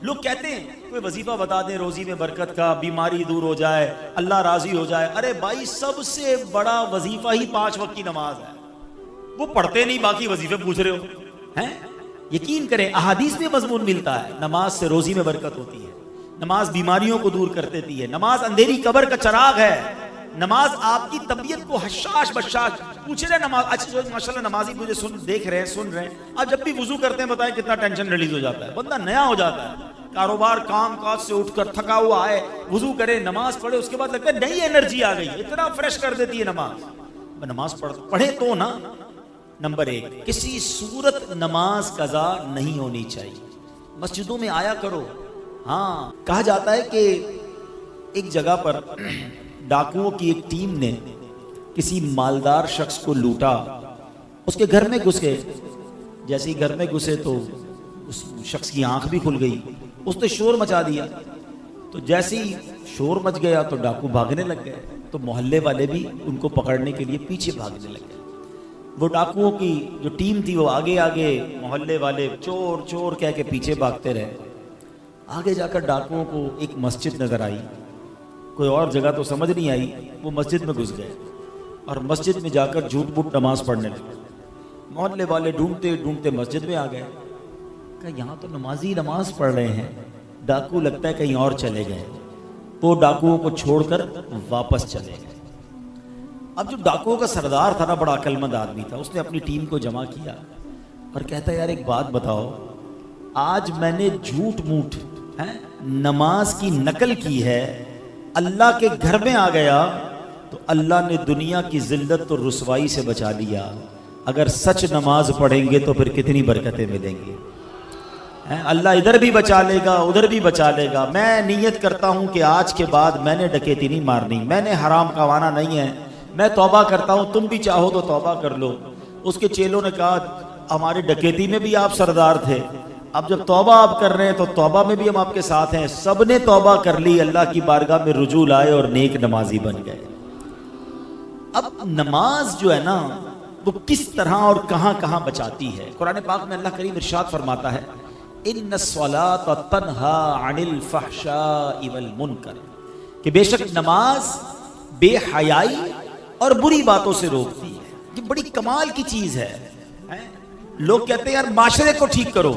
لوگ کہتے ہیں کوئی وظیفہ بتا دیں روزی میں برکت کا، بیماری دور ہو جائے، اللہ راضی ہو جائے. ارے بھائی سب سے بڑا وظیفہ ہی 5 وقت کی نماز ہے. وہ پڑھتے نہیں، باقی وظیفے پوچھ رہے ہو ہیں. یقین کریں احادیث میں مضمون ملتا ہے، نماز سے روزی میں برکت ہوتی ہے، نماز بیماریوں کو دور کر دیتی ہے، نماز اندھیری قبر کا چراغ ہے، نماز آپ کی طبیعت کو حشاش بشاش. پوچھ رہے نماز، اچھا ماشاءاللہ نمازی مجھے دیکھ رہے ہیں سن رہے ہیں، آپ جب بھی وضو کرتے ہیں بتائیں کتنا ٹینشن ریلیز ہو جاتا ہے، بندہ نیا ہو جاتا ہے. کاروبار کام کاج سے اٹھ کر تھکا ہوا آئے، وضو کرے، نماز پڑھے، اس کے بعد لگتا ہے نئی انرجی آ گئی. اتنا فریش کر دیتی ہے نماز. نماز پڑھے تو نا. نمبر 1، کسی صورت نماز قضا نہیں ہونی چاہیے. مسجدوں میں آیا کرو. ہاں کہا جاتا ہے کہ ایک جگہ پر ڈاکوؤں کی ایک ٹیم نے کسی مالدار شخص کو لوٹا. اس کے گھر میں گھس گئے. جیسے ہی گھر میں گھسے تو اس شخص کی آنکھ بھی کھل گئی. اس نے شور مچا دیا. تو جیسے ہی شور مچ گیا تو ڈاکو بھاگنے لگ گئے. تو محلے والے بھی ان کو پکڑنے کے لیے پیچھے بھاگنے لگ گئے. وہ ڈاکوؤں کی جو ٹیم تھی وہ آگے آگے، محلے والے چور چور کہہ کے پیچھے بھاگتے رہے. آگے جا کر ڈاکوؤں کو ایک مسجد نظر آئی. کوئی اور جگہ تو سمجھ نہیں آئی. وہ مسجد میں گھس گئے اور مسجد میں جا کر جھوٹ بوٹ نماز پڑھنے لگے. محلے والے ڈھونڈتے ڈھونڈتے مسجد میں آ گئے. کہ یہاں تو نمازی نماز پڑھ رہے ہیں، ڈاکو لگتا ہے کہیں اور چلے گئے. وہ ڈاکوؤں کو چھوڑ کر واپس چلے گئے. اب جو ڈاکوؤں کا سردار تھا نا، بڑا عقل مند آدمی تھا، اس نے اپنی ٹیم کو جمع کیا اور کہتا ہے یار ایک بات بتاؤ، آج میں نے جھوٹ موٹ نماز کی نقل کی ہے، اللہ کے گھر میں آ گیا تو اللہ نے دنیا کی ذلت اور رسوائی سے بچا لیا. اگر سچ نماز پڑھیں گے تو پھر کتنی برکتیں ملیں گی. اللہ ادھر بھی بچا لے گا، ادھر بھی بچا لے گا. میں نیت کرتا ہوں کہ آج کے بعد میں نے ڈکیتی نہیں مارنی، میں نے حرام کمانا نہیں ہے، میں توبہ کرتا ہوں. تم بھی چاہو تو توبہ کر لو. اس کے چیلوں نے کہا ہماری ڈکیتی میں بھی آپ سردار تھے، اب جب توبہ آپ کر رہے ہیں تو توبہ میں بھی ہم آپ کے ساتھ ہیں. سب نے توبہ کر لی، اللہ کی بارگاہ میں رجوع لائے اور نیک نمازی بن گئے. اب نماز جو ہے نا وہ کس طرح اور کہاں کہاں بچاتی ہے. قرآن پاک میں اللہ کریم ارشاد فرماتا ہے ان الصلاۃ تنہی عن الفحشاء والمنکر، کہ بے شک نماز بے حیائی اور بری باتوں سے روکتی ہے. یہ بڑی کمال کی چیز ہے. لوگ کہتے ہیں یار معاشرے کو ٹھیک کرو.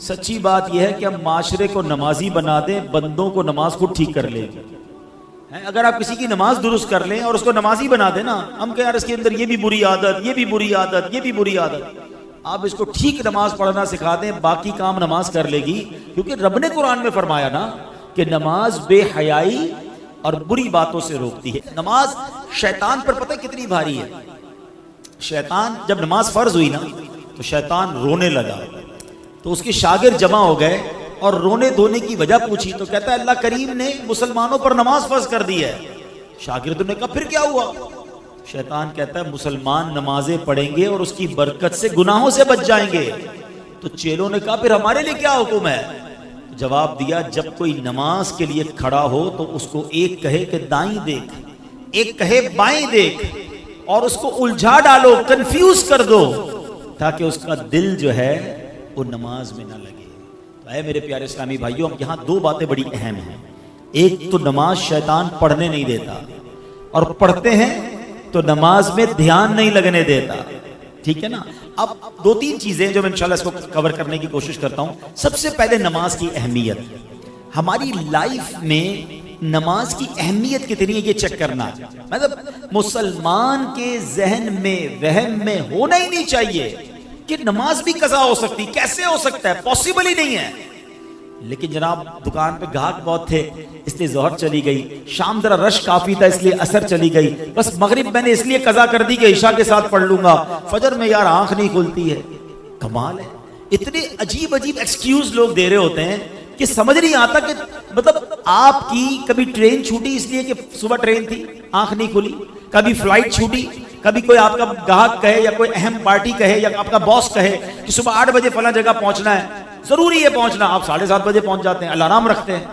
سچی بات یہ ہے کہ ہم معاشرے کو نمازی بنا دیں، بندوں کو نماز کو ٹھیک کر لیں گے. اگر آپ کسی کی نماز درست کر لیں اور اس کو نمازی بنا دیں نا، ہم کہ یار اس کے اندر یہ بھی بری عادت، یہ بھی بری عادت، یہ بھی بری عادت. آپ اس کو ٹھیک نماز پڑھنا سکھا دیں، باقی کام نماز کر لے گی. کیونکہ رب نے قرآن میں فرمایا نا کہ نماز بے حیائی اور بری باتوں سے روکتی ہے. نماز شیطان پر پتہ کتنی بھاری ہے. شیطان جب نماز فرض ہوئی نا تو شیطان رونے لگا. تو اس کے شاگرد جمع ہو گئے اور رونے دھونے کی وجہ پوچھی تو کہتا ہے اللہ کریم نے مسلمانوں پر نماز فرض کر دی ہے. شاگردوں نے کہا پھر کیا ہوا؟ شیطان کہتا ہے مسلمان نمازیں پڑھیں گے اور اس کی برکت سے گناہوں سے بچ جائیں گے. تو چیلوں نے کہا پھر ہمارے لیے کیا حکم ہے؟ جواب دیا جب کوئی نماز کے لیے کھڑا ہو تو اس کو ایک کہے کہ دائیں دیکھ، ایک کہے بائیں دیکھ، اور اس کو الجھا ڈالو، کنفیوز کر دو، تاکہ اس کا دل جو ہے وہ نماز میں نہ لگے. تو اے میرے پیارے اسلامی بھائیوں، یہاں 2 باتیں بڑی اہم ہیں. ایک تو نماز شیطان پڑھنے نہیں دیتا، اور پڑھتے ہیں تو نماز میں دھیان نہیں لگنے دیتا. ٹھیک ہے نا. اب 2-3 چیزیں جو میں انشاءاللہ اس کو کور کرنے کی کوشش کرتا ہوں. سب سے پہلے نماز کی اہمیت. ہماری لائف میں نماز کی اہمیت کتنی ہے یہ چیک کرنا. مطلب مسلمان کے ذہن میں وہم میں ہونا ہی نہیں چاہیے کہ نماز بھی قضا ہو سکتی. کیسے ہو سکتا ہے؟ پاسبل ہی نہیں ہے. لیکن جناب دکان پہ گاہک بہت تھے اس لیے ظہر چلی گئی، شام ذرا رش کافی تھا اس لیے عصر چلی گئی، بس مغرب میں نے اس لیے قضا کر دی کہ عشاء کے ساتھ پڑھ لوں گا، فجر میں یار آنکھ نہیں کھلتی ہے. کمال ہے. اتنے عجیب عجیب ایکسکیوز لوگ دے رہے ہوتے ہیں کہ سمجھ نہیں آتا کہ مطلب آپ کی کبھی ٹرین چھوٹی اس لیے کہ صبح ٹرین تھی آنکھ نہیں کھلی، کبھی فلائٹ چھوٹی، کبھی کوئی آپ کا گاہک کہے یا کوئی اہم پارٹی کہے یا آپ کا باس کہے کہ صبح 8 بجے فلاں جگہ پہنچنا ہے، ضروری ہے پہنچنا، آپ 7:30 بجے پہنچ جاتے ہیں، الارم رکھتے ہیں.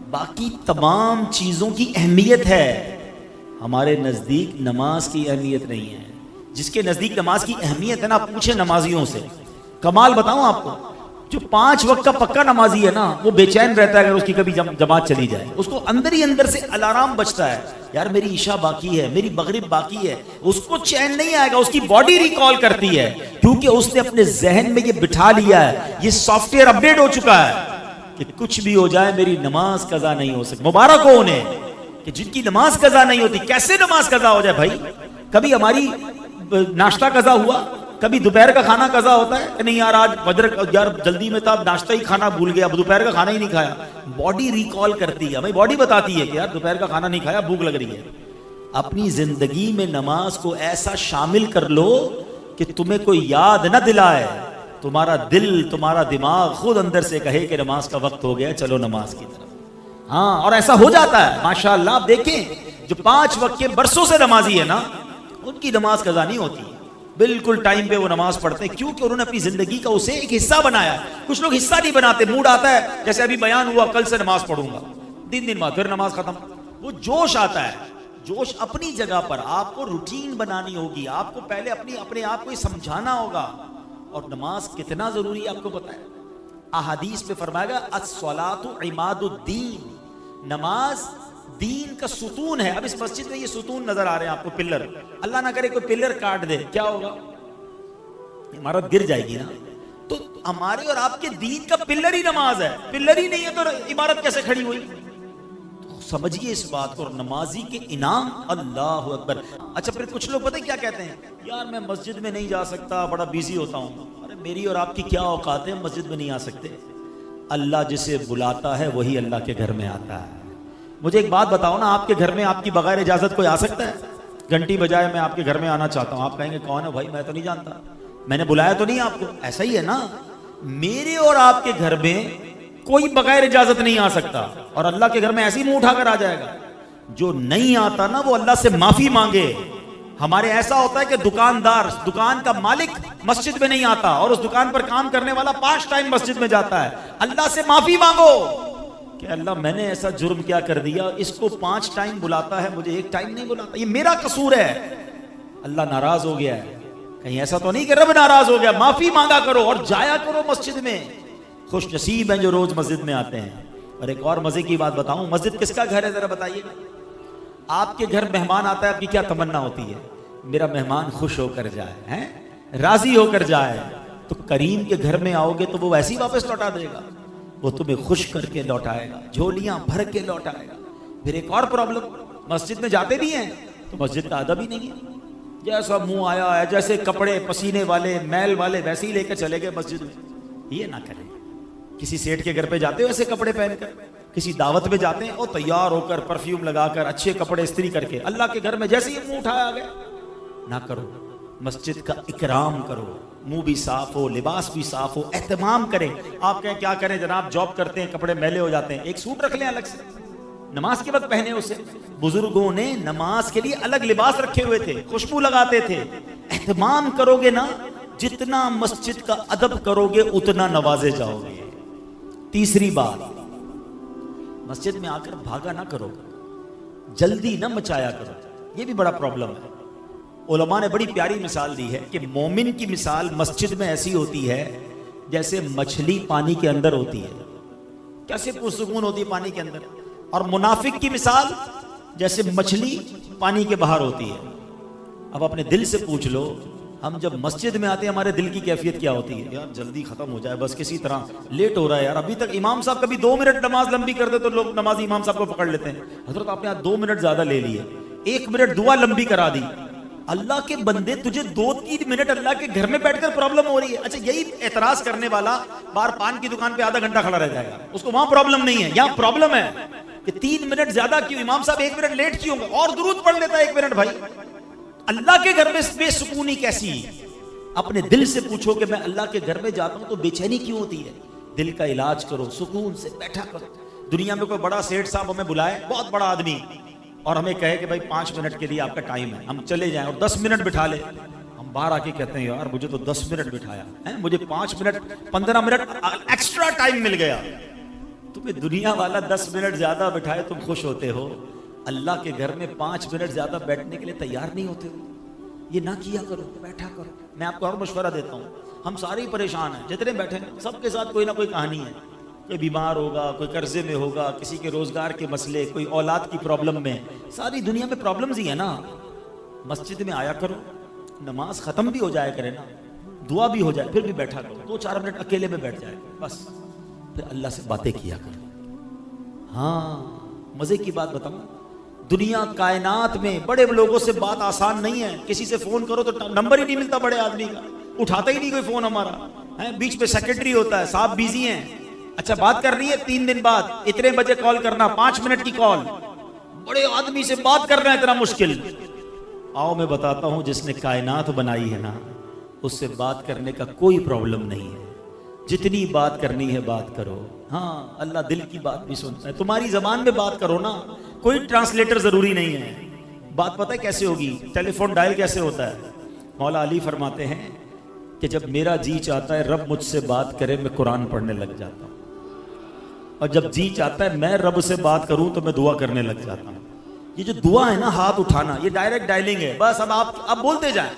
باقی تمام چیزوں کی اہمیت ہے، ہمارے نزدیک نماز کی اہمیت نہیں ہے. جس کے نزدیک نماز کی اہمیت ہے نا، پوچھیں نمازیوں سے. کمال بتاؤں آپ کو، جو 5 وقت کا پکا نمازی ہے نا وہ بے چین رہتا ہے اگر اس کی کبھی جماعت چلی جائے. اس کو اندر ہی اندر سے الارم بجتا ہے, یار میری عشاء باقی ہے, میری مغرب باقی ہے. اس کو چین نہیں آئے گا, اس کی باڈی ریکال کرتی ہے کیونکہ اس نے اپنے ذہن میں یہ بٹھا لیا ہے, یہ سافٹ ویئر اپڈیٹ ہو چکا ہے کہ کچھ بھی ہو جائے میری نماز قضا نہیں ہو سکتی. مبارک ہو انہیں کہ جن کی نماز قضا نہیں ہوتی. کیسے نماز قضا ہو جائے بھائی؟ کبھی ہماری ناشتہ قضا ہوا, کبھی دوپہر کا کھانا قضا ہوتا ہے کہ نہیں یار آج فجر یار جلدی میں تھا, ناشتہ ہی کھانا بھول گیا, اب دوپہر کا کھانا ہی نہیں کھایا. باڈی ریکال کرتی ہے, ہماری باڈی بتاتی ہے کہ یار دوپہر کا کھانا نہیں کھایا, بھوک لگ رہی ہے. اپنی زندگی میں نماز کو ایسا شامل کر لو کہ تمہیں کوئی یاد نہ دلائے, تمہارا دل تمہارا دماغ خود اندر سے کہے کہ نماز کا وقت ہو گیا, چلو نماز کی طرف. ہاں, اور ایسا ہو جاتا ہے ماشاءاللہ. آپ دیکھیں جو 5 وقت کے برسوں سے نمازی ہے نا, ان کی نماز قضا نہیں ہوتی, بالکل ٹائم پہ وہ نماز پڑھتے ہیں کیونکہ انہوں نے اپنی زندگی کا اسے ایک حصہ بنایا. کچھ لوگ حصہ نہیں بناتے, موڈ آتا ہے جیسے ابھی بیان ہوا کل سے نماز پڑھوں گا, 3 دن بعد پھر نماز ختم. وہ جوش آتا ہے, جوش اپنی جگہ پر. آپ کو روٹین بنانی ہوگی, آپ کو پہلے اپنے آپ کو سمجھانا ہوگا. اور نماز کتنا ضروری ہے آپ کو پتا ہے. احادیث میں فرمایا گیا الصلاۃ عماد الدین, نماز دین کا ستون ہے. اب اس مسجد میں یہ ستون نظر آ رہے ہیں آپ کو, پلر. اللہ نہ کرے کوئی پلر کاٹ دے, کیا ہوگا؟ عمارت گر جائے گی نا. تو ہمارے اور آپ کے دین کا پلر ہی نماز ہے. پلر ہی نہیں ہے تو عمارت کیسے کھڑی ہوئی؟ تو سمجھیے اس بات کو. اور نمازی کے انعام, اللہ اکبر. اچھا پھر کچھ لوگ پتہ کیا کہتے ہیں, یار میں مسجد میں نہیں جا سکتا, بڑا بیزی ہوتا ہوں. ارے میری اور آپ کی کیا اوقات ہے, مسجد میں نہیں آ سکتے. اللہ جسے بلاتا ہے وہی اللہ کے گھر میں آتا ہے. مجھے ایک بات بتاؤ نا, آپ کے گھر میں آپ کی بغیر اجازت کوئی آ سکتا ہے؟ گھنٹی بجائے میں آپ کے گھر میں آنا چاہتا ہوں, آپ کہیں گے کون ہے بھائی, میں تو نہیں جانتا, میں نے بلایا تو نہیں آپ کو. ایسا ہی ہے نا, میرے اور آپ کے گھر میں کوئی بغیر اجازت نہیں آ سکتا, اور اللہ کے گھر میں ایسے ہی منہ اٹھا کر آ جائے گا. جو نہیں آتا نا وہ اللہ سے معافی مانگے. ہمارے ایسا ہوتا ہے کہ دکاندار, دکان کا مالک مسجد میں نہیں آتا, اور اس دکان پر کام کرنے والا 5 ٹائم مسجد میں جاتا ہے. اللہ سے معافی مانگو کہ اللہ میں نے ایسا جرم کیا کر دیا, اس کو 5 ٹائم بلاتا ہے, مجھے 1 ٹائم نہیں بلاتا, یہ میرا قصور ہے, اللہ ناراض ہو گیا ہے. کہیں ایسا تو نہیں کہ رب ناراض ہو گیا. معافی مانگا کرو اور جایا کرو مسجد میں. خوش نصیب ہیں جو روز مسجد میں آتے ہیں. اور ایک اور مزے کی بات بتاؤں, مسجد کس کا گھر ہے ذرا بتائیے. آپ کے گھر مہمان آتا ہے, آپ کی کیا تمنا ہوتی ہے؟ میرا مہمان خوش ہو کر جائے, راضی ہو کر جائے. تو کریم کے گھر میں آؤ گے تو وہ ویسے ہی واپس لوٹا دے گا, وہ تمہیں خوش کر کے لوٹائے گا, جھولیاں بھر کے لوٹائے گا. پھر ایک اور پرابلم, مسجد میں جاتے بھی ہیں تو مسجد کا ادب ہی نہیں ہے. جیسا منہ آیا ہے, جیسے کپڑے پسینے والے میل والے ویسے ہی لے کے چلے گئے مسجد میں. یہ نہ کریں. کسی سیٹ کے گھر پہ جاتے ہو ایسے کپڑے پہن کر, کسی دعوت میں جاتے ہیں اور تیار ہو کر پرفیوم لگا کر اچھے کپڑے استری کر کے, اللہ کے گھر میں جیسے ہی منہ اٹھایا گیا, نہ کرو. مسجد کا اکرام کرو, منہ بھی صاف ہو, لباس بھی صاف ہو, اہتمام کریں. آپ کہیں کیا کریں جناب, جاب کرتے ہیں کپڑے میلے ہو جاتے ہیں, ایک سوٹ رکھ لیں الگ سے, نماز کے وقت پہنے اسے. بزرگوں نے نماز کے لیے الگ لباس رکھے ہوئے تھے, خوشبو لگاتے تھے. اہتمام کرو گے نا, جتنا مسجد کا ادب کرو گے اتنا نوازے جاؤ گے. تیسری بات, مسجد میں آ کر بھاگا نہ کرو, جلدی نہ مچایا کرو. یہ بھی بڑا پرابلم ہے. علماء نے بڑی پیاری مثال دی ہے کہ مومن کی مثال مسجد میں ایسی ہوتی ہے جیسے مچھلی پانی کے اندر ہوتی ہے, کیسے پرسکون ہوتی ہے پانی کے اندر. اور منافق کی مثال جیسے مچھلی پانی کے باہر ہوتی ہے. اب اپنے دل سے پوچھ لو, ہم جب مسجد میں آتے ہیں ہمارے دل کی کیفیت کیا ہوتی ہے؟ یار جلدی ختم ہو جائے بس, کسی طرح لیٹ ہو رہا ہے یار. ابھی تک امام صاحب کبھی 2 منٹ نماز لمبی کر دے تو لوگ نمازی امام صاحب کو پکڑ لیتے ہیں, حضرت آپ نے آج 2 منٹ زیادہ لے لیے, 1 منٹ دعا لمبی کرا دی. اللہ کے بندے, تجھے 2-3 منٹ اللہ کے گھر میں بیٹھ کر پرابلم ہو رہی ہے. اچھا یہی اعتراض کرنے والا بار پان کی دکان پہ آدھا گھنٹہ کھڑا رہ جائے گا, اس کو وہاں پرابلم نہیں ہے. یہاں پرابلم ہے کہ 3 منٹ زیادہ کیوں, امام صاحب 1 منٹ لیٹ کیوں, اور درود پڑھ لیتا ہے 1 منٹ. بھائی اللہ کے گھر میں بے سکونی کیسی؟ اپنے دل سے پوچھو کہ میں اللہ کے گھر میں جاتا ہوں تو بے چینی کیوں ہوتی ہے. دل کا علاج کرو, سکون سے بیٹھا کرو. دنیا میں کوئی بڑا سیٹ صاحب ہمیں بلائے, بہت بڑا آدمی, اور ہمیں کہے کہ بھائی 5 منٹ کے لیے آپ کا ٹائم ہے, ہم چلے جائیں, اور 10 منٹ بٹھا لے. ہم باہر آ کے کہتے ہیں یار مجھے تو 10 منٹ بٹھایا ہے, مجھے 5 منٹ 15 منٹ ایکسٹرا ٹائم مل گیا. تمہیں دنیا والا 10 منٹ زیادہ بٹھائے تم خوش ہوتے ہو, اللہ کے گھر میں 5 منٹ زیادہ بیٹھنے کے لیے تیار نہیں ہوتے ہو. یہ نہ کیا کرو، بیٹھا کرو. میں آپ کو اور مشورہ دیتا ہوں، ہم سارے ہی پریشان ہیں جتنے بیٹھے ہیں، سب کے ساتھ کوئی نہ کوئی کہانی ہے. کوئی بیمار ہوگا، کوئی قرضے میں ہوگا، کسی کے روزگار کے مسئلے، کوئی اولاد کی پرابلم میں. ساری دنیا میں پرابلمز ہی ہیں نا. مسجد میں آیا کرو، نماز ختم بھی ہو جائے کرے نا، دعا بھی ہو جائے، پھر بھی بیٹھا کرو، 2-4 منٹ اکیلے میں بیٹھ جائے بس، پھر اللہ سے باتیں کیا کرو. ہاں مزے کی بات بتاؤں، دنیا کائنات میں بڑے لوگوں سے بات آسان نہیں ہے. کسی سے فون کرو تو نمبر ہی نہیں ملتا بڑے آدمی کا، اٹھاتا ہی نہیں کوئی فون ہمارا. بیچ میں سیکرٹری ہوتا ہے، صاحب بیزی ہیں، اچھا بات کرنی ہے 3 دن بعد، اتنے بجے کال کرنا، 5 منٹ کی کال. بڑے آدمی سے بات کرنا اتنا مشکل. آؤ میں بتاتا ہوں، جس نے کائنات بنائی ہے نا، اس سے بات کرنے کا کوئی پرابلم نہیں ہے. جتنی بات کرنی ہے بات کرو. ہاں اللہ دل کی بات بھی سنتا ہے. تمہاری زبان میں بات کرو نا، کوئی ٹرانسلیٹر ضروری نہیں ہے. بات پتہ ہے کیسے ہوگی؟ ٹیلی فون ڈائل کیسے ہوتا ہے؟ مولا علی فرماتے ہیں کہ جب میرا جی چاہتا ہے رب مجھ سے بات کرے، میں قرآن پڑھنے لگ جاتا ہوں، اور جب جی چاہتا ہے میں رب سے بات کروں تو میں دعا کرنے لگ جاتا ہوں. یہ جو دعا ہے نا، ہاتھ اٹھانا، یہ ڈائریکٹ ڈائلنگ ہے. بس اب آپ بولتے جائیں.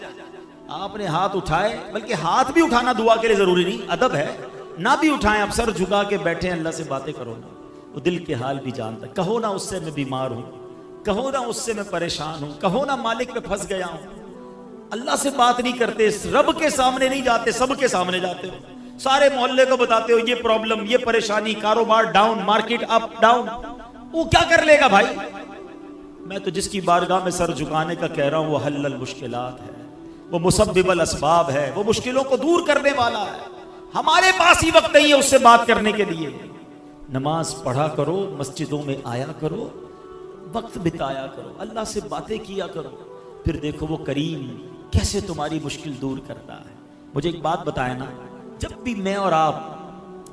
آپ نے ہاتھ اٹھائے، بلکہ ہاتھ بھی اٹھانا دعا کے لیے ضروری نہیں، ادب ہے. نہ بھی اٹھائیں، اب سر جھکا کے بیٹھے اللہ سے باتیں کرو نا. وہ دل کے حال بھی جانتا ہے. کہو نا اس سے میں بیمار ہوں، کہو نا اس سے میں پریشان ہوں، کہو نا مالک میں پھنس گیا ہوں. اللہ سے بات نہیں کرتے، رب کے سامنے نہیں جاتے، سب کے سامنے جاتے ہو. سارے محلے کو بتاتے ہو یہ پرابلم، یہ پریشانی، کاروبار ڈاؤن، مارکیٹ اپ ڈاؤن. وہ کیا کر لے گا بھائی؟ میں تو جس کی بارگاہ میں سر جھکانے کا کہہ رہا ہوں وہ حل المشکلات ہے، وہ مسبب الاسباب ہے، وہ مشکلوں کو دور کرنے والا ہے. ہمارے پاس ہی وقت نہیں ہے اس سے بات کرنے کے لیے. نماز پڑھا کرو، مسجدوں میں آیا کرو، وقت بتایا کرو، اللہ سے باتیں کیا کرو، پھر دیکھو وہ کریم کیسے تمہاری مشکل دور کرتا ہے. مجھے ایک بات بتائے نا، جب بھی میں اور آپ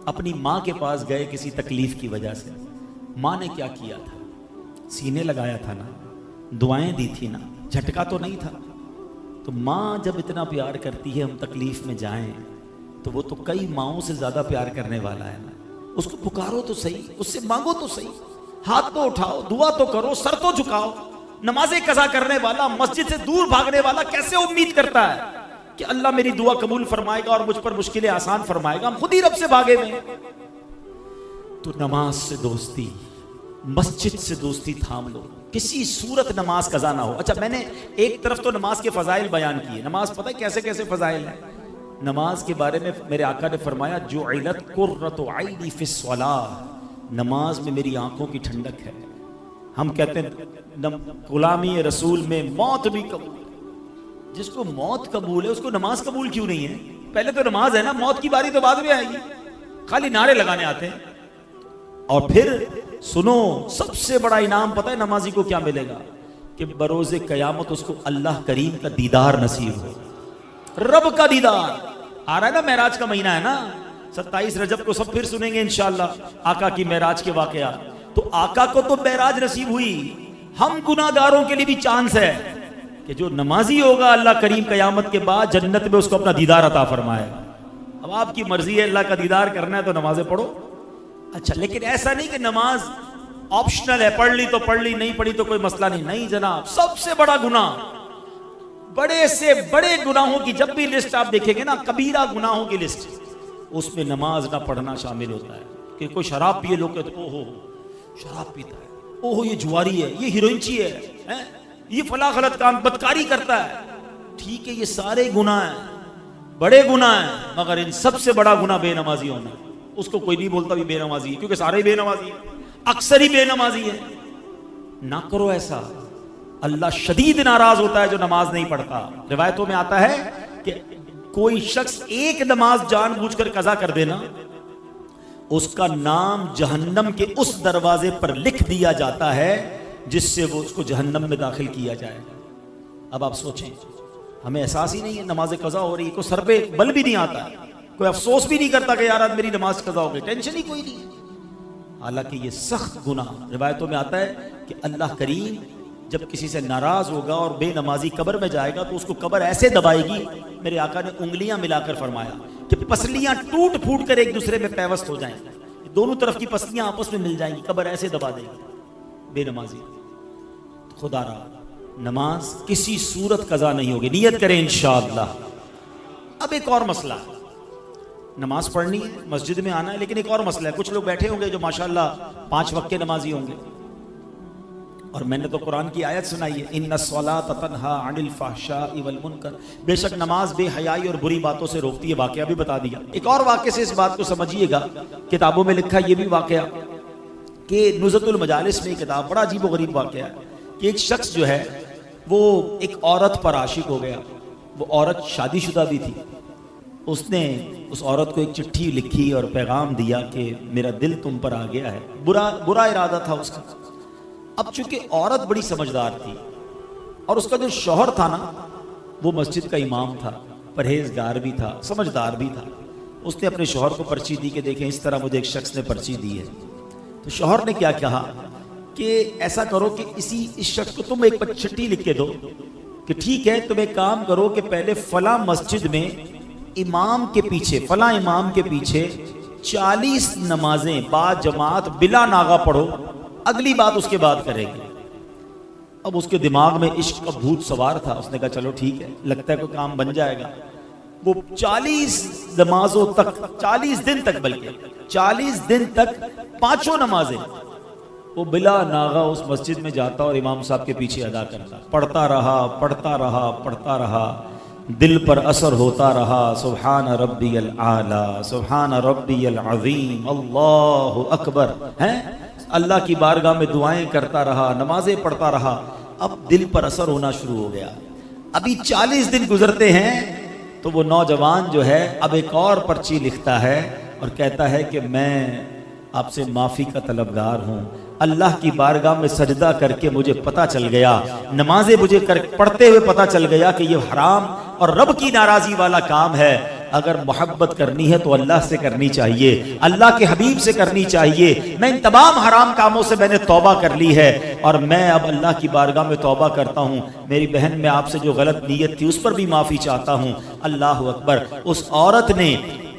اپنی ماں کے پاس گئے کسی تکلیف کی وجہ سے، ماں نے کیا کیا تھا؟ سینے لگایا تھا نا، دعائیں دی تھی نا، جھٹکا تو نہیں تھا. تو ماں جب اتنا پیار کرتی ہے، ہم تکلیف میں جائیں تو وہ تو کئی ماؤں سے زیادہ پیار کرنے والا ہے نا. اس کو پکارو تو صحیح، اس سے مانگو تو صحیح، ہاتھ تو اٹھاؤ، دعا تو کرو، سر تو جھکاؤ. نمازیں قضا کرنے والا، مسجد سے دور بھاگنے والا کیسے امید کرتا ہے کہ اللہ میری دعا قبول فرمائے گا اور مجھ پر مشکلیں آسان فرمائے گا؟ ہم خود ہی رب سے بھاگے ہوئے. تو نماز سے دوستی، مسجد سے دوستی تھام لو، کسی صورت نماز قضا نہ ہو. اچھا میں نے ایک طرف تو نماز کے فضائل بیان کیے. نماز پتہ ہے کیسے کیسے فضائل ہیں؟ نماز کے بارے میں میرے آقا نے فرمایا جعلت قرۃ عینی فی الصلاۃ، نماز میں میری آنکھوں کی ٹھنڈک ہے. ہم کہتے ہیں غلامی رسول میں موت بھی قبول، جس کو موت قبول ہے اس کو نماز قبول کیوں نہیں ہے؟ پہلے تو نماز ہے نا، موت کی باری تو بعد میں آئے گی. خالی نعرے لگانے آتے ہیں. اور پھر سنو، سب سے بڑا انعام پتہ ہے نمازی کو کیا ملے گا؟ کہ بروز قیامت اس کو اللہ کریم کا دیدار نصیب ہو. رب کا دیدار آ رہا ہے نا، معراج کا مہینہ ہے نا، 27 رجب کو سب پھر سنیں گے انشاءاللہ آقا کی معراج کے واقعات. تو آقا کو تو معراج نصیب ہوئی، ہم گناہگاروں کے لیے بھی چانس ہے کہ جو نمازی ہوگا اللہ کریم قیامت کے بعد جنت میں اس کو اپنا دیدار عطا فرمائے. اب آپ کی مرضی ہے، اللہ کا دیدار کرنا ہے تو نمازیں پڑھو. اچھا لیکن ایسا نہیں کہ نماز آپشنل ہے، پڑھ لی تو پڑھ لی، نہیں پڑھی تو کوئی مسئلہ نہیں. نہیں جناب، سب سے بڑا گناہ، بڑے سے بڑے گناہوں کی جب بھی لسٹ آپ دیکھیں گے نا، کبیرہ گناہوں کی لسٹ، اس میں نماز نہ پڑھنا شامل ہوتا ہے. کہ کوئی شراب پیے، لوگ کہتے ہیں اوہو شراب پیتا ہے، اوہو یہ جواری ہے، یہ ہیروئنچی ہے، یہ فلاں غلط کام، بدکاری کرتا ہے. ٹھیک ہے یہ سارے گناہ ہیں، بڑے گناہ ہیں، مگر ان سب سے بڑا گناہ بے نمازی ہونا. اس کو کوئی نہیں بولتا بھی بے نمازی ہے، کیونکہ سارے بے نمازی ہیں، اکثر ہی بے نمازی ہے. نہ کرو ایسا، اللہ شدید ناراض ہوتا ہے جو نماز نہیں پڑھتا. روایتوں میں آتا ہے کہ کوئی شخص ایک نماز جان بوجھ کر قضا کر دینا، اس کا نام جہنم کے اس دروازے پر لکھ دیا جاتا ہے جس سے وہ اس کو جہنم میں داخل کیا جائے گا. اب آپ سوچیں، ہمیں احساس ہی نہیں ہے نماز قضا ہو رہی ہے، کوئی سر پہ بل بھی نہیں آتا ہے، کوئی افسوس بھی نہیں کرتا کہ یار آج میری نماز قضا ہو گئی، ٹینشن ہی کوئی نہیں ہے. حالانکہ یہ سخت گناہ. روایتوں میں آتا ہے کہ اللہ کریم جب کسی سے ناراض ہوگا اور بے نمازی قبر میں جائے گا تو اس کو قبر ایسے دبائے گی، میرے آقا نے انگلیاں ملا کر فرمایا کہ پسلیاں ٹوٹ پھوٹ کر ایک دوسرے میں پیوست ہو جائیں گی، دونوں طرف کی پسلیاں آپس میں مل جائیں گی، قبر ایسے دبا دے گی بے نمازی. خدا را نماز کسی صورت قضا نہیں ہوگی، نیت کریں انشاءاللہ۔ اب ایک اور مسئلہ، نماز پڑھنی ہے، مسجد میں آنا ہے، لیکن ایک اور مسئلہ ہے، کچھ لوگ بیٹھے ہوں گے جو ماشاءاللہ 5 وقت کے نمازی ہوں گے، اور میں نے تو قرآن کی آیت سنائی ہے، ان الصلاۃ تنہا عن الفحشاء والمنکر، بے شک نماز بے حیائی اور بری باتوں سے روکتی ہے، واقعہ بھی بتا دیا۔ ایک اور واقعے سے اس بات کو سمجھیے گا، کتابوں میں لکھا یہ بھی واقعہ کہ نزہۃ المجالس میں کتاب، بڑا عجیب و غریب واقعہ ہے کہ ایک شخص جو ہے وہ ایک عورت پر عاشق ہو گیا، وہ عورت شادی شدہ بھی تھی، اس نے اس عورت کو ایک چٹھی لکھی اور پیغام دیا کہ میرا دل تم پر آ گیا ہے، برا ارادہ تھا اس کا۔ اب چونکہ عورت بڑی سمجھدار تھی اور اس کا جو شوہر تھا نا وہ مسجد کا امام تھا، پرہیزگار بھی تھا، سمجھدار بھی تھا، اس نے اپنے شوہر کو پرچی دی کہ دیکھیں اس طرح مجھے ایک شخص نے پرچی دی ہے۔ تو شوہر نے کیا کہا کہ ایسا کرو کہ اس شخص کو تم ایک چٹھی لکھ کے دو کہ ٹھیک ہے تم ایک کام کرو کہ پہلے فلاں مسجد میں امام کے پیچھے، فلاں امام کے پیچھے 40 نمازیں با جماعت بلا ناغہ پڑھو، اگلی بات اس کے بعد کرے گی۔ اب اس کے دماغ میں عشق کا بھوت سوار تھا، اس نے کہا چلو ٹھیک ہے، لگتا ہے کوئی کام بن جائے گا۔ وہ 40 نمازوں تک، 40 دن تک، بلکہ 40 دن تک 5 نمازیں وہ بلا ناغہ اس مسجد میں جاتا اور امام صاحب کے پیچھے ادا کرتا، پڑھتا رہا، دل پر اثر ہوتا رہا، سبحان ربی الاعلی، سبحان ربی العظیم، اللہ اکبر، ہیں اللہ کی بارگاہ میں دعائیں کرتا رہا، نمازیں پڑھتا رہا۔ اب دل پر اثر ہونا شروع ہو گیا۔ ابھی 40 دن گزرتے ہیں تو وہ نوجوان جو ہے اب ایک اور پرچی لکھتا ہے اور کہتا ہے کہ میں آپ سے معافی کا طلبگار ہوں، اللہ کی بارگاہ میں سجدہ کر کے مجھے پتا چل گیا، نمازیں مجھے پڑھتے ہوئے پتا چل گیا کہ یہ حرام اور رب کی ناراضی والا کام ہے، اگر محبت کرنی ہے تو اللہ سے کرنی چاہیے، اللہ کے حبیب سے کرنی چاہیے، میں ان تمام حرام کاموں سے میں نے توبہ کر لی ہے اور میں اب اللہ کی بارگاہ میں توبہ کرتا ہوں، میری بہن میں آپ سے جو غلط نیت تھی اس پر بھی معافی چاہتا ہوں۔ اللہ اکبر۔ اس عورت نے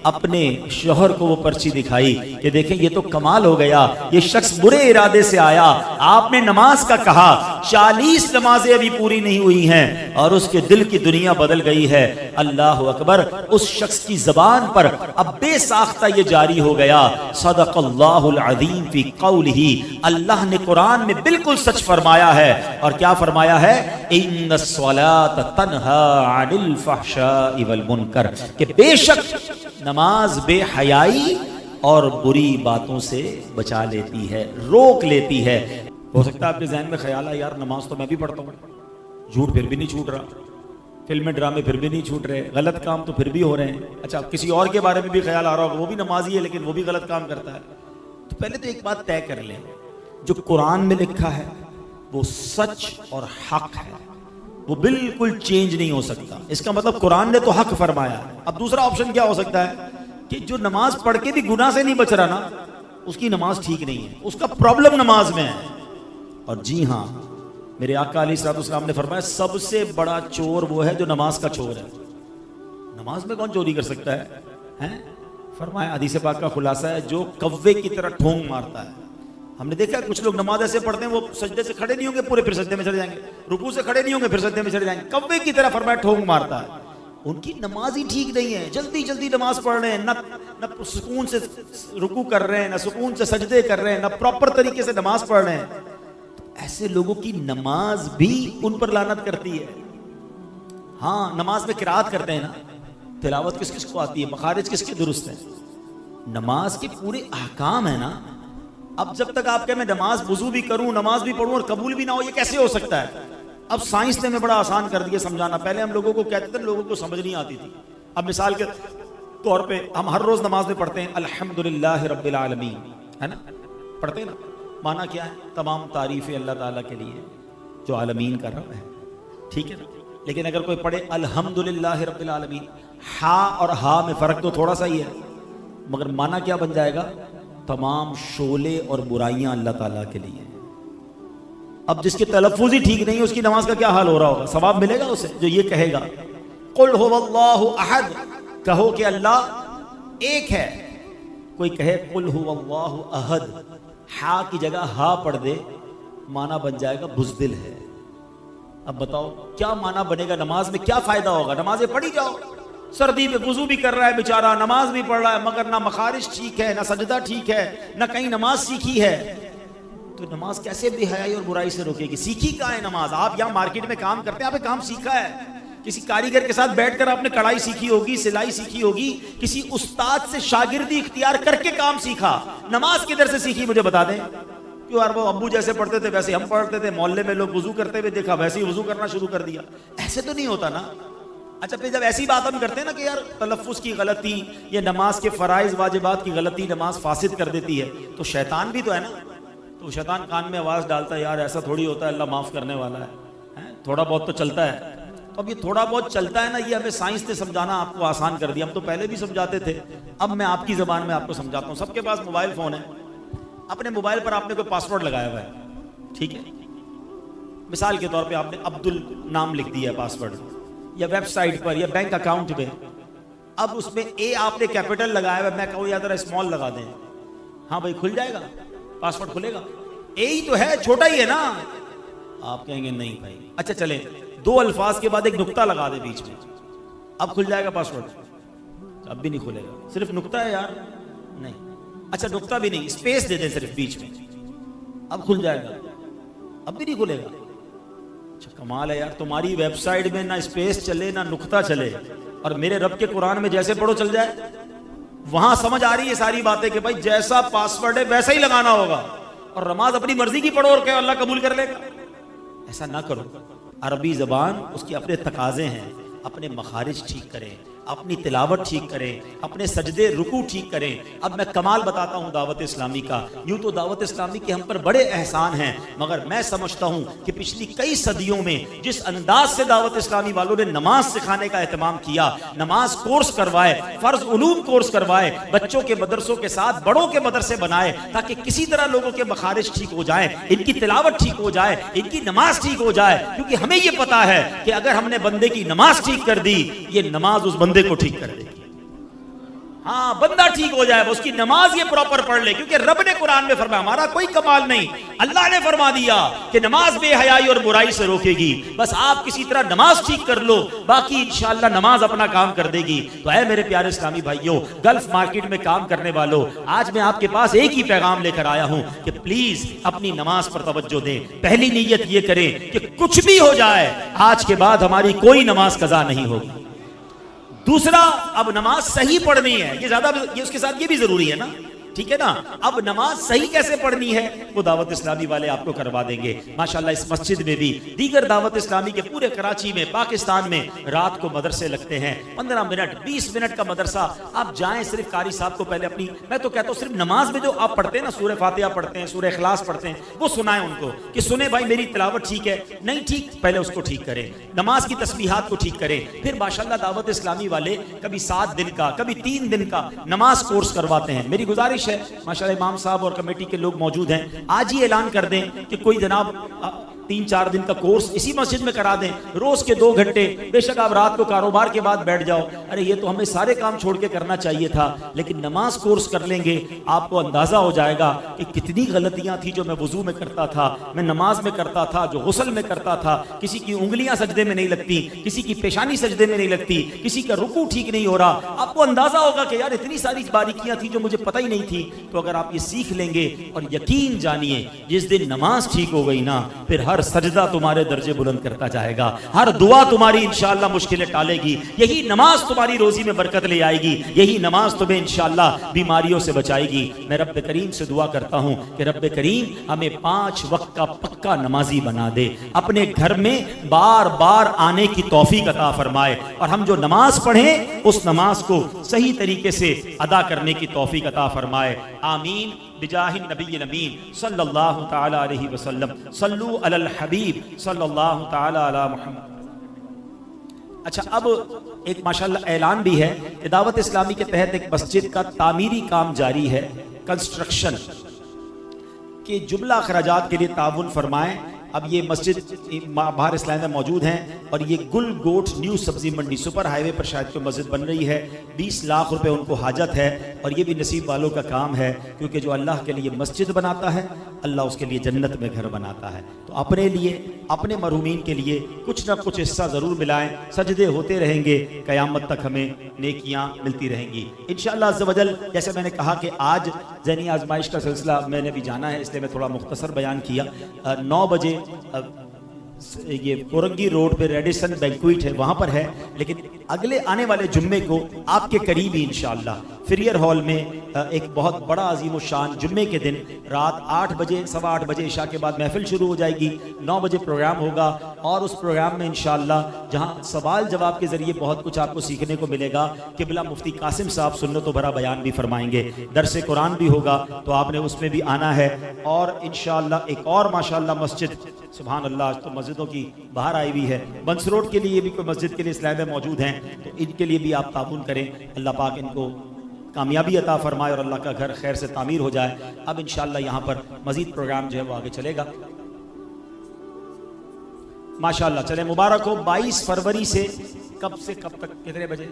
اپنے شوہر کو وہ پرچی دکھائی کہ دیکھیں یہ تو کمال ہو گیا، یہ شخص برے ارادے سے آیا، آپ نے نماز کا کہا، 40 نمازیں ابھی پوری نہیں ہوئی ہیں اور اس کے دل کی دنیا بدل گئی ہے۔ اللہ اکبر۔ اس شخص کی زبان پر اب بے ساختہ یہ جاری ہو گیا، صدق اللہ العظیم فی قولہ، اللہ نے قرآن میں بالکل سچ فرمایا ہے، اور کیا فرمایا ہے؟ ان الصلاۃ تنہا عن الفحشاء والمنکر، کہ بے شک نماز بے حیائی اور بری باتوں سے بچا لیتی ہے، روک لیتی ہے۔ ہو سکتا ہے آپ کے ذہن میں خیال ہے یار نماز تو میں بھی پڑھتا ہوں، جھوٹ پھر بھی نہیں چھوٹ رہا، فلمیں ڈرامے پھر بھی نہیں چھوٹ رہے، غلط کام تو پھر بھی ہو رہے ہیں۔ اچھا کسی اور کے بارے میں بھی خیال آ رہا ہوگا وہ بھی نمازی ہے لیکن وہ بھی غلط کام کرتا ہے۔ تو پہلے تو ایک بات طے کر لیں، جو قرآن میں لکھا ہے وہ سچ اور حق ہے، وہ بالکل چینج نہیں ہو سکتا۔ اس کا مطلب قرآن نے تو حق فرمایا ہے۔ اب دوسرا آپشن کیا ہو سکتا ہے کہ جو نماز پڑھ کے بھی گناہ سے نہیں بچ رہا نا، اس کی نماز ٹھیک نہیں ہے، اس کا پرابلم نماز میں ہے۔ اور جی ہاں، میرے آقا علیہ الصلوۃ والسلام نے فرمایا سب سے بڑا چور وہ ہے جو نماز کا چور ہے۔ نماز میں کون چوری کر سکتا ہے؟ فرمایا حدیث پاک کا خلاصہ ہے جو کوے کی طرح ٹھونگ مارتا ہے۔ ہم نے دیکھا کچھ لوگ نماز ایسے پڑھتے ہیں وہ سجدے سے کھڑے نہیں ہوں گے پورے، پھر سجدے میں چڑھ جائیں گے، رکوع سے کھڑے نہیں ہوں گے پھر سجدے میں چڑھ جائیں گے، کوے کی طرح فرمایا ٹھونگ مارتا ہے۔ ان کی نماز ہی ٹھیک نہیں ہے، جلدی جلدی نماز پڑھ رہے ہیں، نہ سکون سے رکوع کر رہے ہیں، نہ سکون سے سجدے کر رہے ہیں، نہ پراپر طریقے سے نماز پڑھ رہے ہیں۔ ایسے لوگوں کی نماز بھی ان پر لعنت کرتی ہے۔ ہاں نماز میں قرات کرتے ہیں نا، تلاوت کس کس کو آتی ہے، مخارج کس کے درست ہیں، نماز کے پورے احکام ہیں نا۔ اب جب تک آپ کہیں میں نماز وضو بھی کروں، نماز بھی پڑھوں اور قبول بھی نہ ہو، یہ کیسے ہو سکتا ہے؟ اب سائنس نے ہمیں بڑا آسان کر دیا سمجھانا۔ پہلے ہم لوگوں کو کہتے تھے، لوگوں کو سمجھ نہیں آتی تھی۔ اب مثال کے طور پہ ہم ہر روز نماز میں پڑھتے ہیں الحمدللہ رب العالمین، ہے نا، پڑھتے ہیں نا، معنی کیا ہے؟ تمام تعریفیں اللہ تعالیٰ کے لیے جو عالمین کا رب ہے، ٹھیک ہے نا۔ لیکن اگر کوئی پڑھے الحمدللہ رب العالمین، ہا اور ہا میں فرق تو تھوڑا سا ہی ہے، مگر معنی کیا بن جائے گا؟ تمام شعلے اور برائیاں اللہ تعالیٰ کے لیے۔ اب جس کے تلفظ ہی ٹھیک نہیں ہے اس کی نماز کا کیا حال ہو رہا ہوگا؟ ثواب ملے گا اسے جو یہ کہے گا قل هو اللہ احد، کہو کہ اللہ ایک ہے۔ کوئی کہے قل هو اللہ احد، ہا کی جگہ ہا پڑھ دے، معنی بن جائے گا بزدل ہے۔ اب بتاؤ کیا معنی بنے گا نماز میں, کیا فائدہ ہوگا؟ نمازیں پڑھی جاؤ, سردی میں وضو بھی کر رہا ہے بیچارہ, نماز بھی پڑھ رہا ہے, مگر نہ مخارج ٹھیک ہے, نہ سجدہ ٹھیک ہے, نہ کہیں نماز سیکھی ہے, تو نماز کیسے بے حیائی اور برائی سے روکے گی؟ سیکھی کہاں ہے نماز؟ آپ یہاں مارکیٹ میں کام کرتے ہیں, آپ نے کام سیکھا ہے, کسی کاریگر کے ساتھ بیٹھ کر آپ نے کڑھائی سیکھی ہوگی, سلائی سیکھی ہوگی, کسی استاد سے شاگردی اختیار کر کے کام سیکھا. نماز کدھر سے سیکھی مجھے بتا دیں. کیوں یار وہ ابو جیسے پڑھتے تھے ویسے ہم پڑھتے تھے, محلے میں لوگ وضو کرتے ہوئے دیکھا ویسے ہی وضو کرنا شروع کر دیا. ایسے تو نہیں ہوتا نا. اچھا پھر جب ایسی بات ہم کرتے ہیں نا کہ یار تلفظ کی غلطی یا نماز کے فرائض واجبات کی غلطی نماز فاسد کر دیتی ہے, تو شیطان بھی تو ہے نا, تو شیطان کان میں آواز ڈالتا ہے یار ایسا تھوڑی ہوتا ہے, اللہ معاف کرنے والا ہے, تھوڑا بہت تو چلتا ہے. تو اب یہ تھوڑا بہت چلتا ہے نا, یہ ہمیں سائنس نے سمجھانا آپ کو آسان کر دیا. ہم تو پہلے بھی سمجھاتے تھے, اب میں آپ کی زبان میں آپ کو سمجھاتا ہوں. سب کے پاس موبائل فون ہے, اپنے موبائل پر آپ نے کوئی پاسورڈ لگایا ہوا ہے, ٹھیک ہے, مثال کے طور پہ آپ نے عبدل نام لکھ دیا ہے پاسورڈ, یا ویب سائٹ پر یا بینک اکاؤنٹ میں. اب اس میں اے آپ نے کیپٹل لگایا ہوا ہے, میں کہوں یا ذرا اسمال لگا دیں, ہاں بھائی کھل جائے گا, پاسورڈ کھلے گا. اے ہی تو ہے, چھوٹا ہی ہے نا. آپ کہیں گے نہیں بھائی, اچھا چلیں 2 الفاظ کے بعد ایک نقطہ لگا دے بیچ میں, اب کھل جائے گا پاسورڈ؟ اب بھی نہیں کھلے گا, صرف نقطہ ہے یار, نہیں. اچھا نقطہ بھی نہیں, اسپیس دے دیں صرف بیچ میں, اب کھل جائے گا؟ اب بھی نہیں کھلے گا. اچھا کمال ہے یار, تمہاری ویب سائٹ میں نہ اسپیس چلے نہ نقطہ چلے, اور میرے رب کے قرآن میں جیسے پڑھو چل جائے. وہاں سمجھ آ رہی ہے ساری باتیں کہ بھائی جیسا پاسورڈ ہے ویسا ہی لگانا ہوگا, اور نماز اپنی مرضی کی پڑھو اور کہ اللہ قبول کر لے گا. ایسا نہ کرو. عربی زبان اس کے اپنے تقاضے ہیں, اپنے مخارج ٹھیک کریں, اپنی تلاوت ٹھیک کریں, اپنے سجدے رکوع ٹھیک کریں. اب میں کمال بتاتا ہوں دعوت اسلامی کا. یوں تو دعوت اسلامی کے ہم پر بڑے احسان ہیں, مگر میں سمجھتا ہوں کہ پچھلی کئی صدیوں میں جس انداز سے دعوت اسلامی والوں نے نماز سکھانے کا اہتمام کیا, نماز کورس کروائے, فرض علوم کورس کروائے, بچوں کے مدرسوں کے ساتھ بڑوں کے مدرسے بنائے, تاکہ کسی طرح لوگوں کے مخارج ٹھیک ہو جائیں, ان کی تلاوت ٹھیک ہو جائے, ان کی نماز ٹھیک ہو جائے. کیونکہ ہمیں یہ پتا ہے کہ اگر ہم نے بندے کی نماز ٹھیک کر دی, یہ نماز اس بندے کو ٹھیک کر دے گی. ہاں بندہ ٹھیک ہو جائے, اس کی نماز یہ پراپر پڑھ لے, کیونکہ رب نے قرآن میں فرمایا, ہمارا کوئی کمال نہیں, اللہ نے فرما دیا کہ نماز بے حیائی اور برائی سے روکے گی. بس آپ کسی طرح نماز ٹھیک کر لو, باقی انشاءاللہ نماز اپنا کام کر دے گی. تو اے میرے پیارے اسلامی بھائیوں, گلف مارکیٹ میں کام کرنے والوں, آج میں آپ کے پاس ایک ہی پیغام لے کر آیا ہوں کہ پلیز اپنی نماز پر توجہ دیں. پہلی نیت یہ کریں کہ کچھ بھی ہو جائے آج کے بعد ہماری کوئی نماز قضا نہیں ہوگی. دوسرا, اب نماز صحیح پڑھنی ہے, یہ زیادہ یہ اس کے ساتھ یہ بھی ضروری ہے نا, ٹھیک ہے نا. اب نماز صحیح کیسے پڑھنی ہے وہ دعوت اسلامی والے آپ کو کروا دیں گے. ماشاءاللہ اس مسجد میں بھی, دیگر دعوت اسلامی کے پورے کراچی میں, پاکستان میں رات کو مدرسے لگتے ہیں. 15 منٹ 20 منٹ کا مدرسہ, آپ جائیں صرف قاری صاحب کو پہلے اپنی, میں تو کہتا ہوں صرف نماز میں جو آپ پڑھتے ہیں نا, سورہ فاتحہ پڑھتے ہیں, سورہ اخلاص پڑھتے ہیں, وہ سنائیں ان کو کہ سنیں بھائی میری تلاوت ٹھیک ہے, نہیں ٹھیک پہلے اس کو ٹھیک کریں, نماز کی تسبیحات کو ٹھیک کریں. پھر ماشاءاللہ دعوت اسلامی والے کبھی 7 دن کا کبھی 3 دن کا نماز کورس کرواتے ہیں. میری گزارش ہے, ماشاءاللہ امام صاحب اور کمیٹی کے لوگ موجود ہیں, آج ہی اعلان کر دیں کہ کوئی جناب 3-4 دن کا کورس اسی مسجد میں کرا دیں, روز کے 2 گھنٹے. بے شک آپ رات کو کاروبار کے بعد بیٹھ جاؤ, ارے یہ تو ہمیں سارے کام چھوڑ کے کرنا چاہیے تھا, لیکن نماز کورس کر لیں گے, آپ کو اندازہ ہو جائے گا کہ کتنی غلطیاں تھی جو میں وضو میں کرتا تھا, میں نماز میں کرتا تھا, جو غسل میں کرتا تھا. کسی کی انگلیاں سجدے میں نہیں لگتی, کسی کی پیشانی سجدے میں نہیں لگتی, کسی کا رکوع ٹھیک نہیں ہو رہا. آپ کو اندازہ ہوگا کہ یار اتنی ساری باریکیاں تھیں جو مجھے پتہ ہی نہیں تھی. تو اگر آپ یہ سیکھ لیں گے, اور یقین جانیے جس دن نماز ٹھیک ہو گئی نا, پھر ہر سجدہ تمہارے درجے بلند کرتا جائے گا, ہر دعا تمہاری انشاءاللہ مشکلیں ٹالے گی, یہی نماز تمہاری روزی میں برکت لے آئے گی, یہی نماز تمہیں انشاءاللہ بیماریوں سے بچائے گی. میں رب کریم سے دعا کرتا ہوں کہ رب کریم ہمیں 5 وقت کا پکا نمازی بنا دے, اپنے گھر میں بار بار آنے کی توفیق عطا فرمائے, اور ہم جو نماز پڑھیں اس نماز کو صحیح طریقے سے ادا کرنے کی توفیق عطا فرمائے. آمین بجاہ النبی الامین صلی اللہ تعالی علیہ وسلم. صلو علی الحبیب صلی اللہ تعالی علی محمد. اچھا اب ایک ماشاءاللہ اعلان بھی ہے کہ دعوت اسلامی کے تحت ایک مسجد کا تعمیری کام جاری ہے, کنسٹرکشن کے جملہ اخراجات کے لیے تعاون فرمائیں. اب یہ مسجد باہر اسلام میں موجود ہیں, اور یہ گل گوٹ نیو سبزی منڈی سپر ہائی وے پر شاید کوئی مسجد بن رہی ہے. 20 لاکھ روپے ان کو حاجت ہے, اور یہ بھی نصیب والوں کا کام ہے, کیونکہ جو اللہ کے لیے مسجد بناتا ہے اللہ اس کے لیے جنت میں گھر بناتا ہے۔ تو اپنے لیے، اپنے مرحومین کے لیے کچھ نہ کچھ حصہ ضرور ملائیں، سجدے ہوتے رہیں گے، قیامت تک ہمیں نیکیاں ملتی رہیں گی انشاءاللہ عز و جل۔ جیسے میں نے کہا کہ آج ذہنی آزمائش کا سلسلہ میں نے بھی جانا ہے، اس لیے میں تھوڑا مختصر بیان کیا۔ 9 بجے یہ کورنگی روڈ پہ ریڈیسن بینکویٹ ہے، وہاں پر ہے، لیکن اگلے آنے والے جمعے کو آپ کے قریب ہی انشاءاللہ فریئر ہال میں ایک بہت بڑا عظیم الشان جمعے کے دن رات 8 بجے 8:15 بجے عشاء کے بعد محفل شروع ہو جائے گی، 9 بجے پروگرام ہوگا، اور اس پروگرام میں انشاءاللہ جہاں سوال جواب کے ذریعے بہت کچھ آپ کو سیکھنے کو ملے گا، قبلہ مفتی قاسم صاحب سنت و بھرا بیان بھی فرمائیں گے، درس قرآن بھی ہوگا، تو آپ نے اس میں بھی آنا ہے۔ اور انشاءاللہ ایک اور ماشاءاللہ مسجد، سبحان اللہ، آج تو مسجدوں کی باہر آئی ہوئی ہے، بنس روڈ کے لیے بھی کوئی مسجد کے لیے اسلام موجود ہیں، تو ان کے لیے بھی آپ تعاون کریں، اللہ پاک ان کو کامیابی عطا فرمائے اور اللہ کا گھر خیر سے تعمیر ہو جائے۔ اب انشاءاللہ یہاں پر مزید پروگرام جو ہے وہ آگے چلے گا ماشاءاللہ۔ چلے مبارک ہو۔ 22 فروری سے کب تک کتنے بجے؟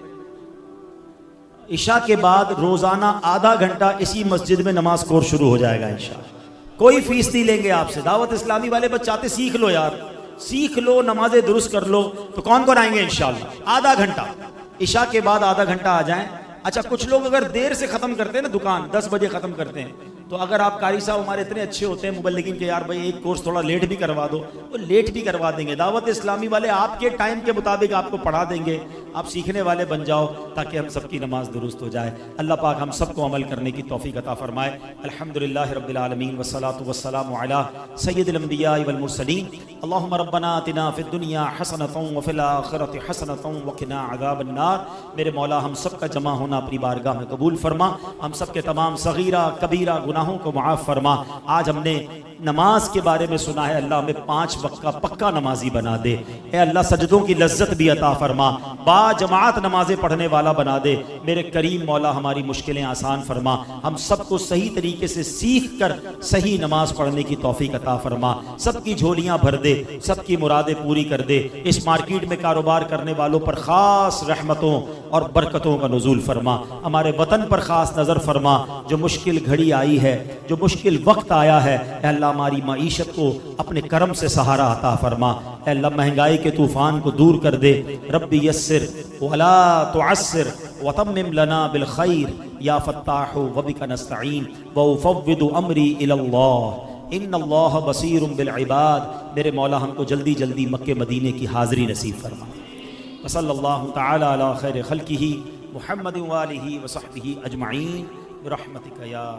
عشاء کے بعد روزانہ آدھا گھنٹہ اسی مسجد میں نماز کورس شروع ہو جائے گا انشاءاللہ۔ کوئی فیس نہیں لیں گے آپ سے، دعوت اسلامی والے بس چاہتے سیکھ لو یار، سیکھ لو، نمازیں درست کر لو، تو کون آئیں گے انشاءاللہ؟ آدھا گھنٹہ عشاء کے بعد آدھا گھنٹہ آ جائیں۔ اچھا کچھ لوگ اگر دیر سے ختم کرتے ہیں نا، دکان 10 بجے ختم کرتے ہیں، تو اگر آپ قاری صاحب ہمارے اتنے اچھے ہوتے ہیں مبلغین کہ یار بھائی ایک کورس تھوڑا لیٹ بھی کروا دو، وہ لیٹ بھی کروا دیں گے۔ دعوت اسلامی والے آپ کے ٹائم کے مطابق آپ کو پڑھا دیں گے، آپ سیکھنے والے بن جاؤ تاکہ ہم سب کی نماز درست ہو جائے۔ اللہ پاک ہم سب کو عمل کرنے کی توفیق عطا فرمائے۔ الحمدللہ رب العالمین والصلاة والسلام علی سید الانبیاء والمرسلین۔ اللہم ربنا آتنا فی الدنیا حسنۃ وفی الآخرۃ حسنۃ وقنا عذاب النار۔ میرے مولا ہم سب کا جمع ہونا اپنی بارگاہ میں قبول فرما، ہم سب کے تمام صغیرہ کبیرہ گناہوں کو معاف فرما۔ آج ہم نے نماز کے بارے میں سنا ہے، اللہ ہمیں 5 وقت کا پکا نمازی بنا دے، اے اللہ سجدوں کی لذت بھی عطا فرما، با جماعت نمازیں پڑھنے والا بنا دے، میرے کریم مولا ہماری مشکلیں آسان فرما، ہم سب کو صحیح طریقے سے سیکھ کر صحیح نماز پڑھنے کی توفیق عطا فرما، سب کی جھولیاں بھر دے، سب کی مرادیں پوری کر دے، اس مارکیٹ میں کاروبار کرنے والوں پر خاص رحمتوں اور برکتوں کا نزول فرما، ہمارے وطن پر خاص نظر فرما، جو مشکل گھڑی آئی ہے، جو مشکل وقت آیا ہے، اے اللہ ہماری معیشت کو اپنے کرم سے سہارا عطا فرما، اے اللہ مہنگائی کے طوفان کو دور کر دے، رب یسر ولا تعسر وتمم لنا بالخیر یا فتاح وبک نستعین وافوض امری الی اللہ ان اللہ بصیر بالعباد۔ میرے مولا ہم کو جلدی جلدی مکہ مدینے کی حاضری نصیب فرما۔ وصلی اللہ تعالی علی خیر خلقہ محمد وآلہ وصحبہ اجمعین برحمتک یا